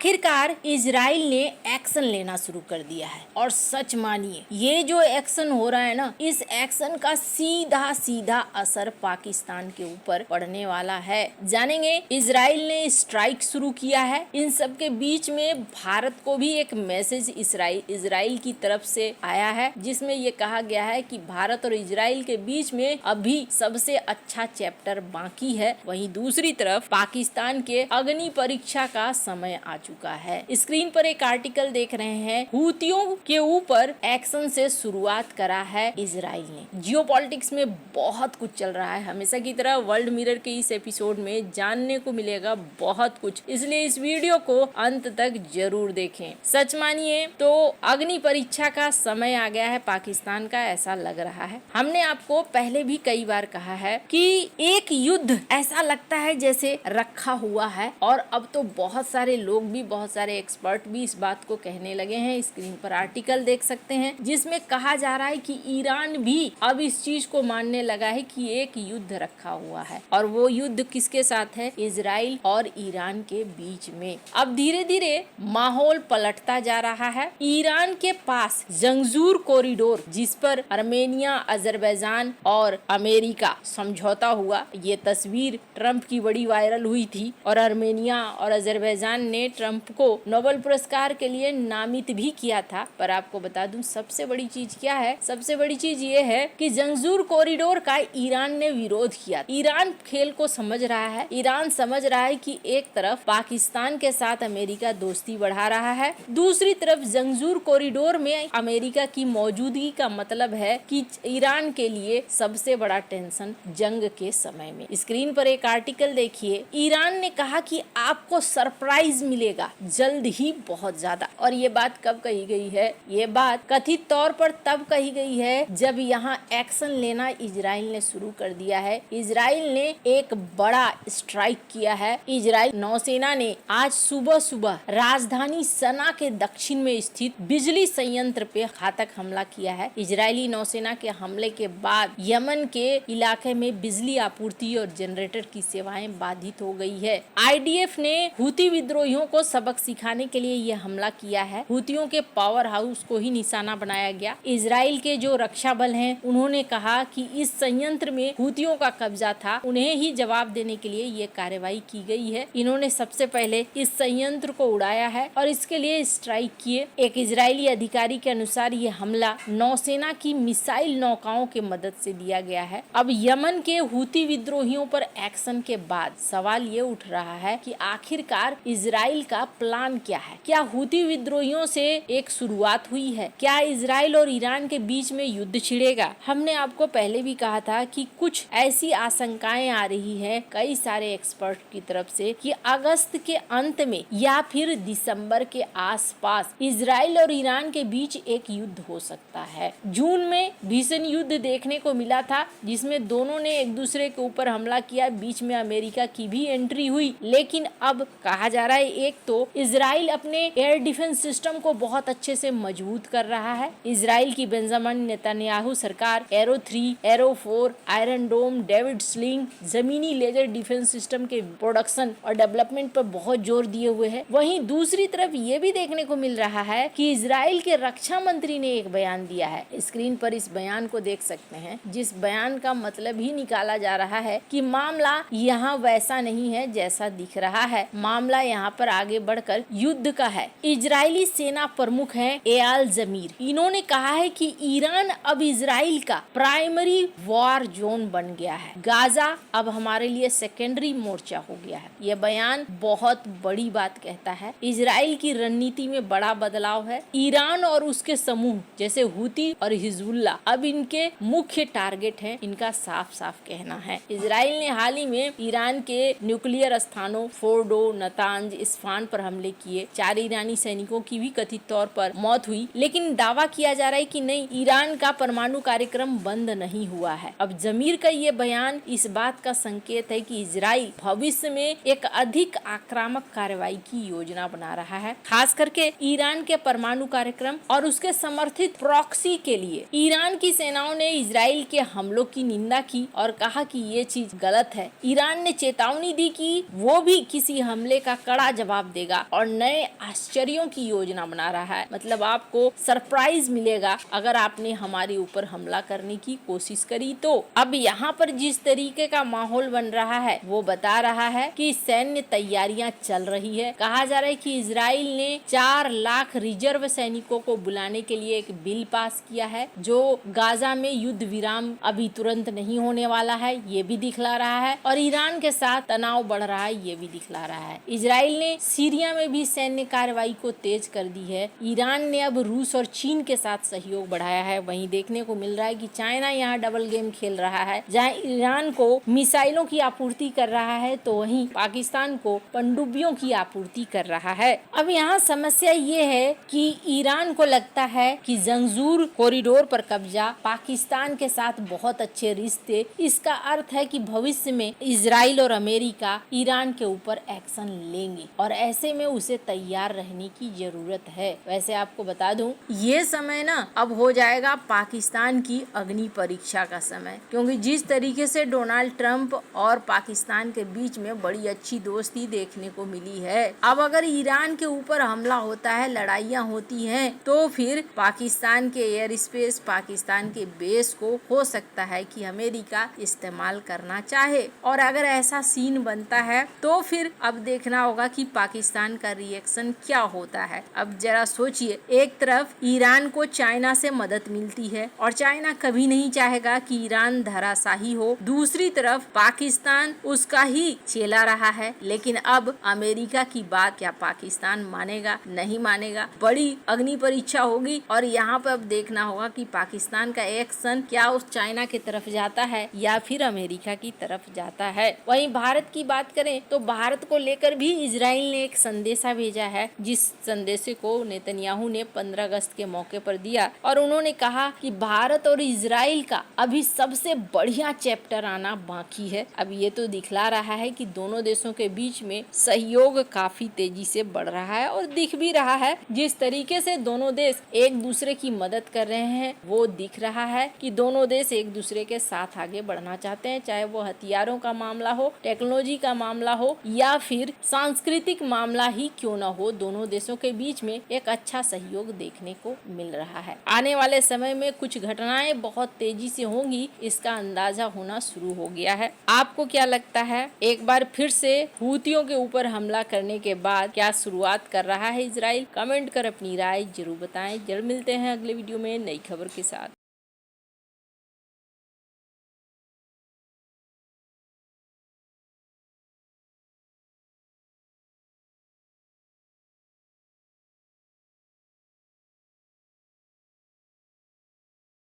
आखिरकार इजराइल ने एक्शन लेना शुरू कर दिया है और सच मानिए ये जो एक्शन हो रहा है ना, इस एक्शन का सीधा सीधा असर पाकिस्तान के ऊपर पड़ने वाला है। जानेंगे इजराइल ने स्ट्राइक शुरू किया है, इन सब के बीच में भारत को भी एक मैसेज इजराइल की तरफ से आया है जिसमें ये कहा गया है कि भारत और इजराइल के बीच में अभी सबसे अच्छा चैप्टर बाकी है। वहीं दूसरी तरफ पाकिस्तान के अग्नि परीक्षा का समय आ चुका है। स्क्रीन पर एक आर्टिकल देख रहे हैं, हूतियों के ऊपर एक्शन से शुरुआत करा है इजराइल ने। जियोपॉलिटिक्स में बहुत कुछ चल रहा है, हमेशा की तरह वर्ल्ड मिरर के इस एपिसोड में जानने को मिलेगा बहुत कुछ, इसलिए इस वीडियो को अंत तक जरूर देखें। सच मानिए तो अग्नि परीक्षा का समय आ गया है पाकिस्तान का, ऐसा लग रहा है। हमने आपको पहले भी कई बार कहा है कि एक युद्ध ऐसा लगता है जैसे रखा हुआ है और अब तो बहुत सारे लोग भी, बहुत सारे एक्सपर्ट भी इस बात को कहने लगे हैं। स्क्रीन पर आर्टिकल देख सकते हैं जिसमें कहा जा रहा है कि ईरान भी अब इस चीज को मानने लगा है कि एक युद्ध रखा हुआ है और वो युद्ध किसके साथ है, इजराइल और ईरान के बीच में। अब धीरे धीरे माहौल पलटता जा रहा है। ईरान के पास जंगजूर कॉरिडोर जिस पर आर्मेनिया, अजरबैजान और अमेरिका समझौता हुआ, ये तस्वीर ट्रंप की बड़ी वायरल हुई थी और आर्मेनिया और अजरबैजान ने ट्रंप को नोबेल पुरस्कार के लिए नामित भी किया था। पर आपको बता दूं सबसे बड़ी चीज क्या है, सबसे बड़ी चीज ये है कि जंगजूर कॉरिडोर का ईरान ने विरोध किया। ईरान खेल को समझ रहा है, ईरान समझ रहा है कि एक तरफ पाकिस्तान के साथ अमेरिका दोस्ती बढ़ा रहा है, दूसरी तरफ जंगजूर कॉरिडोर में अमेरिका की मौजूदगी का मतलब है कि ईरान के लिए सबसे बड़ा टेंशन जंग के समय में। स्क्रीन पर एक आर्टिकल देखिए, ईरान ने कहा कि आपको सरप्राइज मिलेगा जल्द ही बहुत ज्यादा। और ये बात कब कही गई है, ये बात कथित तौर पर तब कही गई है जब यहाँ एक्शन लेना इजराइल ने शुरू कर दिया है। इजराइल ने एक बड़ा स्ट्राइक किया है। इजराइल नौसेना ने आज सुबह सुबह राजधानी सना के दक्षिण में स्थित बिजली संयंत्र पे घातक हमला किया है। इजरायली नौसेना के हमले के बाद यमन के इलाके में बिजली आपूर्ति और जनरेटर की सेवाएं बाधित हो गई है। आईडीएफ ने हूती विद्रोहियों को सबक सिखाने के लिए यह हमला किया है। हूतियों के पावर हाउस को ही निशाना बनाया गया। इजराइल के जो रक्षा बल हैं, उन्होंने कहा कि इस संयंत्र में हूतियों का कब्जा था, उन्हें ही जवाब देने के लिए ये कार्रवाई की गई है। इन्होंने सबसे पहले इस संयंत्र को उड़ाया है और इसके लिए स्ट्राइक किए। एक इजरायली अधिकारी के अनुसार ये हमला नौसेना की मिसाइल नौकाओं के मदद से दिया गया है। अब यमन के हूती विद्रोहियों पर एक्शन के बाद सवाल ये उठ रहा है कि आखिरकार इजराइल का प्लान क्या है। क्या हूती विद्रोहियों से एक शुरुआत हुई है, क्या इजराइल और ईरान के बीच में युद्ध छिड़ेगा। हमने आपको पहले भी कहा था कि कुछ ऐसी आशंकाएं आ रही हैं कई सारे एक्सपर्ट की तरफ से कि अगस्त के अंत में या फिर दिसंबर के आसपास इजराइल और ईरान के बीच एक युद्ध हो सकता है। जून में भीषण युद्ध देखने को मिला था जिसमें दोनों ने एक दूसरे के ऊपर हमला किया, बीच में अमेरिका की भी एंट्री हुई। लेकिन अब कहा जा रहा है एक तो इजराइल अपने एयर डिफेंस सिस्टम को बहुत अच्छे से मजबूत कर रहा है। इजराइल की बेंजामिन नेतन्याहू सरकार एरो 3, एरो 4, आयरन डोम, डेविड स्लिंग जमीनी लेजर डिफेंस सिस्टम के प्रोडक्शन और डेवलपमेंट पर बहुत जोर दिए हुए है। वहीं दूसरी तरफ ये भी देखने को मिल रहा है कि इजराइल के रक्षा मंत्री ने एक बयान दिया है। स्क्रीन पर इस बयान को देख सकते हैं, जिस बयान का मतलब ही निकाला जा रहा है कि मामला यहाँ वैसा नहीं है जैसा दिख रहा है, मामला यहाँ पर आगे बढ़कर युद्ध का है। इजरायली सेना प्रमुख हैं एयाल जमीर, इन्होंने कहा है कि ईरान अब इजराइल का प्राइमरी वॉर जोन बन गया है, गाजा अब हमारे लिए सेकेंडरी मोर्चा हो गया है। यह बयान बहुत बड़ी बात कहता है। इजराइल की रणनीति में बड़ा बदलाव है। ईरान और उसके समूह जैसे हूती और हिजबुल्लाह अब इनके मुख्य टारगेट हैं, इनका साफ साफ कहना है। इजराइल ने हाल ही में ईरान के न्यूक्लियर स्थानों फोर्डो, नतांज, इस्फहान पर हमले किए। 4 ईरानी सैनिकों की भी कथित तौर पर मौत हुई, लेकिन दावा किया जा रहा है कि नहीं, ईरान का परमाणु कार्यक्रम बंद नहीं हुआ है। अब जमीर का ये बयान इस बात का संकेत है कि इजराइल भविष्य में एक अधिक आक्रामक कार्रवाई की योजना बना रहा है, खास करके ईरान के परमाणु कार्यक्रम और उसके समर्थित प्रॉक्सी के लिए। ईरान की सेनाओं ने इजराइल के हमलों की निंदा की और कहा कि ये चीज गलत है। ईरान ने चेतावनी दी कि वो भी किसी हमले का कड़ा जवाब देगा और नए आश्चर्यों की योजना बना रहा है। मतलब आपको सरप्राइज मिलेगा अगर आपने हमारे ऊपर हमला करने की कोशिश करी तो। अब यहाँ पर जिस तरीके का माहौल बन रहा है वो बता रहा है कि सैन्य तैयारियां चल रही है। कहा जा रहा है कि इजराइल ने 4 लाख रिजर्व सैनिकों को बुलाने के लिए एक बिल पास किया है, जो गाजा में युद्ध विराम अभी तुरंत नहीं होने वाला है ये भी दिखला रहा है, और ईरान के साथ तनाव बढ़ रहा है ये भी दिखला रहा है। इजराइल ने सीरिया में भी सैन्य कार्रवाई को तेज कर दी है। ईरान ने अब रूस और चीन के साथ सहयोग बढ़ाया है। वहीं देखने को मिल रहा है कि चाइना यहाँ डबल गेम खेल रहा है, जहाँ ईरान को मिसाइलों की आपूर्ति कर रहा है तो वहीं पाकिस्तान को पनडुब्बियों की आपूर्ति कर रहा है। अब यहाँ समस्या ये है कि ईरान को लगता है कि जंगजूर कॉरिडोर पर कब्जा, पाकिस्तान के साथ बहुत अच्छे रिश्ते, इसका अर्थ है कि भविष्य में इजराइल और अमेरिका ईरान के ऊपर एक्शन लेंगे और ऐसे में उसे तैयार रहने की जरूरत है। वैसे आपको बता दूं ये समय ना अब हो जाएगा पाकिस्तान की अग्नि परीक्षा का समय, क्योंकि जिस तरीके से डोनाल्ड ट्रंप और पाकिस्तान के बीच में बड़ी अच्छी दोस्ती देखने को मिली है, अब अगर ईरान के ऊपर हमला होता है, लड़ाइयाँ होती हैं, तो फिर पाकिस्तान के एयर स्पेस, पाकिस्तान के बेस को हो सकता है कि अमेरिका इस्तेमाल करना चाहे। और अगर ऐसा सीन बनता है तो फिर अब देखना होगा कि पाकिस्तान का रिएक्शन क्या होता है। अब जरा सोचिए, एक तरफ ईरान को चाइना से मदद मिलती है और चाइना कभी नहीं चाहेगा कि ईरान धराशाही हो, दूसरी तरफ पाकिस्तान उसका ही चेला रहा है, लेकिन अब अमेरिका की बात क्या पाकिस्तान मानेगा, नहीं मानेगा, बड़ी अग्नि परीक्षा होगी। और यहाँ पर अब देखना होगा कि पाकिस्तान का एक्शन क्या उस चाइना की तरफ जाता है या फिर अमेरिका की तरफ जाता है। वहीं भारत की बात करें तो भारत को लेकर भी इजराइल ने एक संदेशा भेजा है, जिस संदेशे को नेतन्याहू ने 15 अगस्त के मौके पर दिया और उन्होंने कहा कि भारत और इजराइल का अभी सबसे बढ़िया चैप्टर आना बाकी है। अब ये तो दिखला रहा है कि दोनों देशों के बीच में सहयोग काफी तेजी से बढ़ रहा है और दिख भी रहा है जिस तरीके से दोनों देश एक दूसरे की मदद कर रहे हैं, वो दिख रहा है कि दोनों देश एक दूसरे के साथ आगे बढ़ना चाहते हैं, चाहे वो हथियारों का मामला हो, टेक्नोलॉजी का मामला हो या फिर सांस्कृतिक मामला ही क्यों ना हो, दोनों देशों के बीच में एक अच्छा सहयोग देखने को मिल रहा है। आने वाले समय में कुछ घटनाएं बहुत तेजी से होंगी, इसका अंदाजा होना शुरू हो गया है। आपको क्या लगता है, एक बार फिर से हूतियों के ऊपर हमला करने के बाद क्या शुरुआत कर रहा है इजराइल? कमेंट कर अपनी राय जरूर बताएं। जल्द मिलते हैं अगले वीडियो में नई खबर के साथ।